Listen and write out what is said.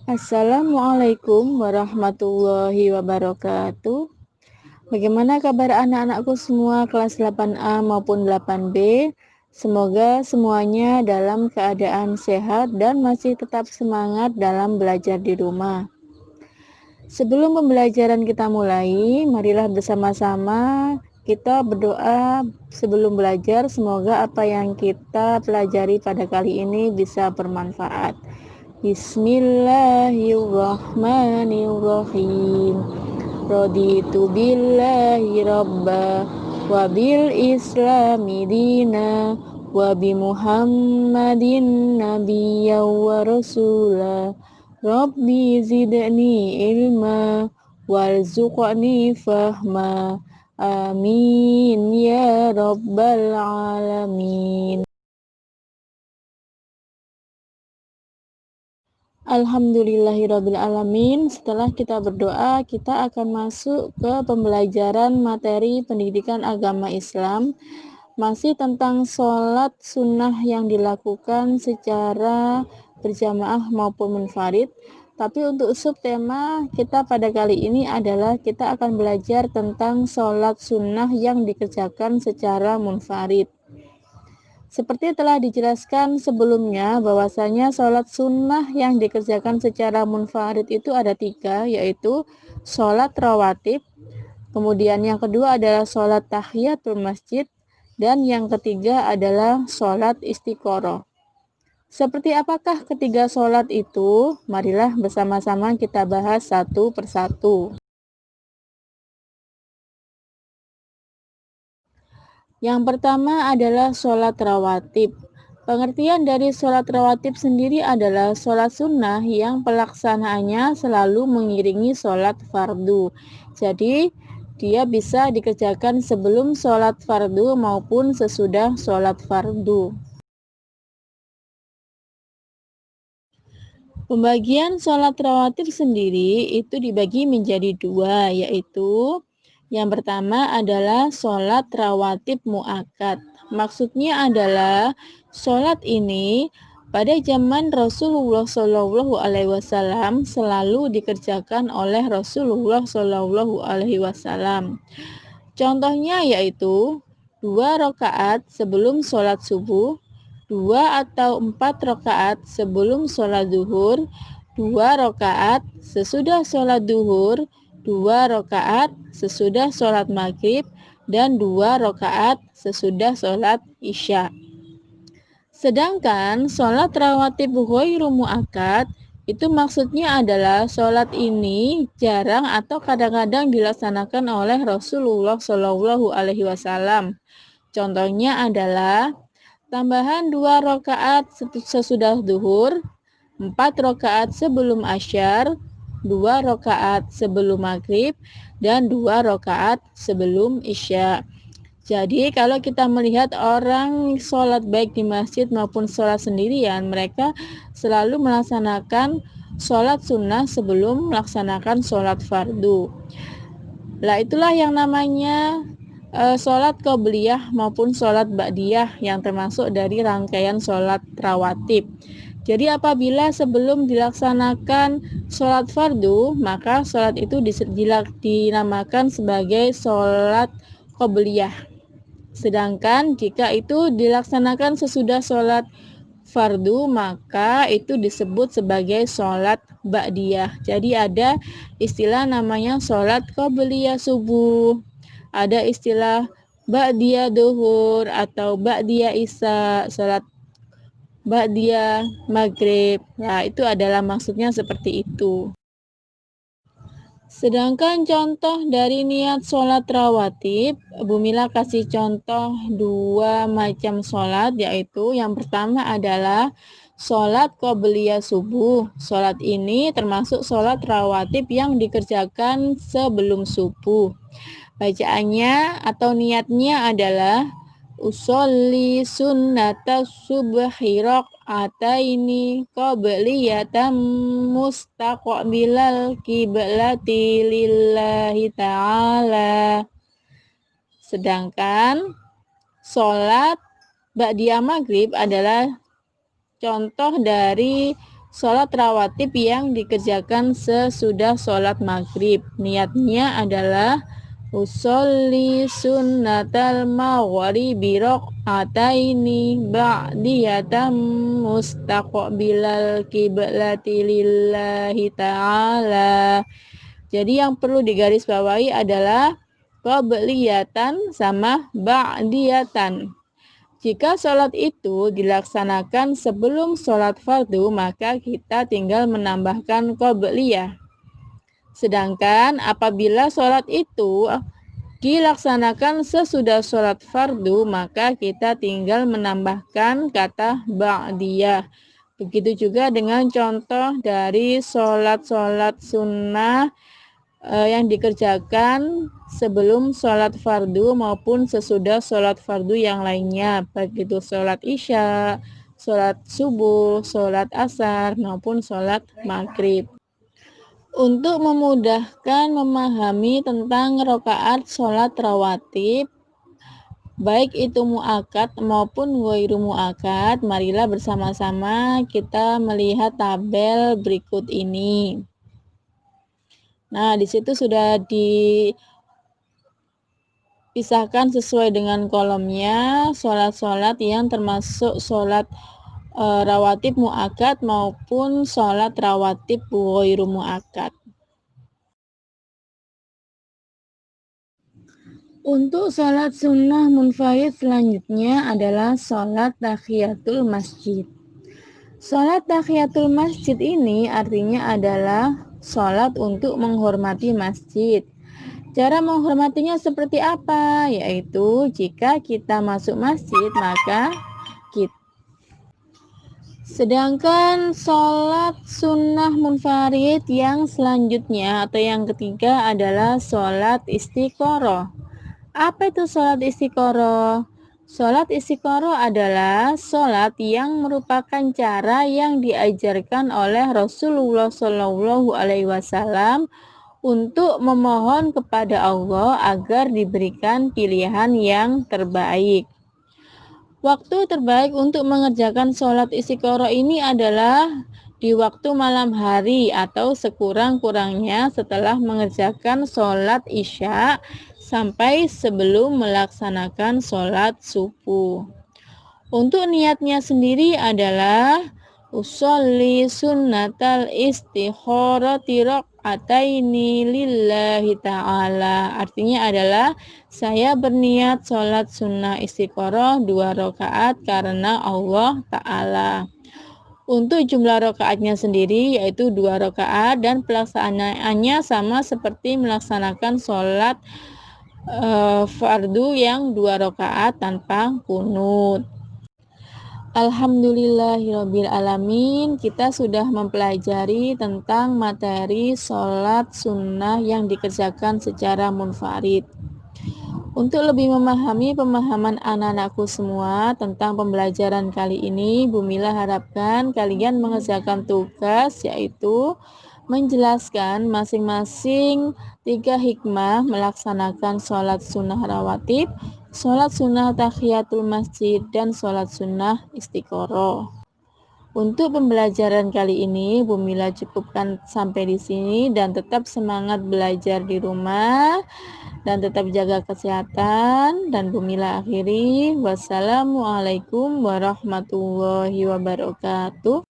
Assalamualaikum warahmatullahi wabarakatuh. Bagaimana kabar anak-anakku semua kelas 8A maupun 8B? Semoga semuanya dalam keadaan sehat dan masih tetap semangat dalam belajar di rumah. Sebelum pembelajaran kita mulai, marilah bersama-sama kita berdoa sebelum belajar. Semoga apa yang kita pelajari pada kali ini bisa bermanfaat. Bismillahirrahmanirrahim. Raditu billahi rabba wa bil islami dina wa bi muhammadin nabiyya wa rasula. Rabbi zidni ilma warzuqni fahma. Amin ya rabbal alamin. Alhamdulillahirabbil alamin. Setelah kita berdoa, kita akan masuk ke pembelajaran materi pendidikan agama Islam, masih tentang sholat sunnah yang dilakukan secara berjamaah maupun munfarid. Tapi untuk subtema kita pada kali ini adalah kita akan belajar tentang sholat sunnah yang dikerjakan secara munfarid. Seperti telah dijelaskan sebelumnya, bahwasanya sholat sunnah yang dikerjakan secara munfarid itu ada 3, yaitu sholat rawatib, kemudian yang kedua adalah sholat tahiyatul masjid, dan yang ketiga adalah sholat istiqoroh. Seperti apakah ketiga sholat itu? Marilah bersama-sama kita bahas satu persatu. Yang pertama adalah sholat rawatib. Pengertian dari sholat rawatib sendiri adalah sholat sunnah yang pelaksanaannya selalu mengiringi sholat fardu. Jadi, dia bisa dikerjakan sebelum sholat fardu maupun sesudah sholat fardu. Pembagian sholat rawatib sendiri itu dibagi menjadi 2, yaitu yang pertama adalah sholat rawatib mu'akkad. Maksudnya adalah sholat ini pada zaman Rasulullah SAW selalu dikerjakan oleh Rasulullah SAW. Contohnya yaitu 2 rakaat sebelum sholat subuh, 2 atau 4 rakaat sebelum sholat zuhur, 2 rakaat sesudah sholat zuhur, 2 rakaat sesudah sholat maghrib, dan 2 rakaat sesudah sholat isya. Sedangkan sholat rawatib ghairu mu'akkad itu maksudnya adalah sholat ini jarang atau kadang-kadang dilaksanakan oleh Rasulullah SAW. Contohnya adalah tambahan 2 rakaat sesudah zuhur, 4 rakaat sebelum asyar, 2 rakaat sebelum maghrib, dan 2 rakaat sebelum isya. Jadi kalau kita melihat orang sholat baik di masjid maupun sholat sendirian, mereka selalu melaksanakan sholat sunnah sebelum melaksanakan sholat fardu. Lah itulah yang namanya sholat qobliyah maupun sholat ba'diyah yang termasuk dari rangkaian sholat rawatib. Jadi apabila sebelum dilaksanakan sholat fardu, maka sholat itu dinamakan sebagai sholat qobliyah. Sedangkan jika itu dilaksanakan sesudah sholat fardu, maka itu disebut sebagai sholat ba'diyah. Jadi ada istilah namanya sholat qobliyah subuh, ada istilah ba'diyah duhur atau ba'diyah isya, sholat ba'diyah maghrib. Nah, itu adalah maksudnya seperti itu. Sedangkan contoh dari niat sholat rawatib, Bu Mila kasih contoh 2 macam sholat, yaitu yang pertama adalah sholat qobliyah subuh. Sholat ini termasuk sholat rawatib yang dikerjakan sebelum subuh. Bacaannya atau niatnya adalah usolli sunnata subhi raq'ataini qabliyatan mustaqbilal kiblati lillahi ta'ala. Sedangkan sholat ba'diyah maghrib adalah contoh dari sholat rawatib yang dikerjakan sesudah sholat maghrib. Niatnya adalah usolli sunnatal maghribi raq'ataini ba'diyatan mustaqbilal kiblati lillahi ta'ala. Jadi yang perlu digarisbawahi adalah qabliyatan sama ba'diyatan. Jika sholat itu dilaksanakan sebelum sholat fardu, maka kita tinggal menambahkan qabliyah. Sedangkan apabila sholat itu dilaksanakan sesudah sholat fardu, maka kita tinggal menambahkan kata ba'diyah. Begitu juga dengan contoh dari sholat-sholat sunnah yang dikerjakan sebelum sholat fardu maupun sesudah sholat fardu yang lainnya, baik itu sholat isya, sholat subuh, sholat asar, maupun sholat maghrib. Untuk memudahkan memahami tentang rakaat sholat rawatib, baik itu mu'akkad maupun ghairu mu'akkad, marilah bersama-sama kita melihat tabel berikut ini. Nah, di situ sudah dipisahkan sesuai dengan kolomnya sholat-sholat yang termasuk sholat rawatib mu'akkad maupun sholat rawatib ghairu mu'akkad. Untuk sholat sunnah munfarid selanjutnya adalah sholat tahiyatul masjid. Sholat tahiyatul masjid ini artinya adalah sholat untuk menghormati masjid. Cara menghormatinya seperti apa? Yaitu jika kita masuk masjid maka kita. Sedangkan sholat sunnah munfarid yang selanjutnya atau yang ketiga adalah sholat istiqoroh. Apa itu sholat istiqoroh? Sholat istiqoroh adalah sholat yang merupakan cara yang diajarkan oleh Rasulullah SAW untuk memohon kepada Allah agar diberikan pilihan yang terbaik. Waktu terbaik untuk mengerjakan sholat istiqoroh ini adalah di waktu malam hari atau sekurang-kurangnya setelah mengerjakan sholat isya sampai sebelum melaksanakan sholat subuh. Untuk niatnya sendiri adalah usolli sunnatal istikharati raq'ataini lillahi ta'ala. Artinya adalah saya berniat sholat sunnah istiqoroh 2 rakaat karena Allah Ta'ala. Untuk jumlah rakaatnya sendiri yaitu 2 rakaat dan pelaksanaannya sama seperti melaksanakan sholat fardu yang 2 rakaat tanpa kunut. Alhamdulillahirabbil alamin, kita sudah mempelajari tentang materi sholat sunnah yang dikerjakan secara munfarid. Untuk lebih memahami pemahaman anak-anakku semua tentang pembelajaran kali ini, Bu Mila harapkan kalian mengerjakan tugas yaitu menjelaskan masing-masing 3 hikmah melaksanakan sholat sunnah rawatib, sholat sunnah tahiyatul masjid, dan sholat sunnah istiqoroh. Untuk pembelajaran kali ini, Bu Mila cukupkan sampai di sini dan tetap semangat belajar di rumah dan tetap jaga kesehatan. Dan Bu Mila akhiri, wassalamualaikum warahmatullahi wabarakatuh.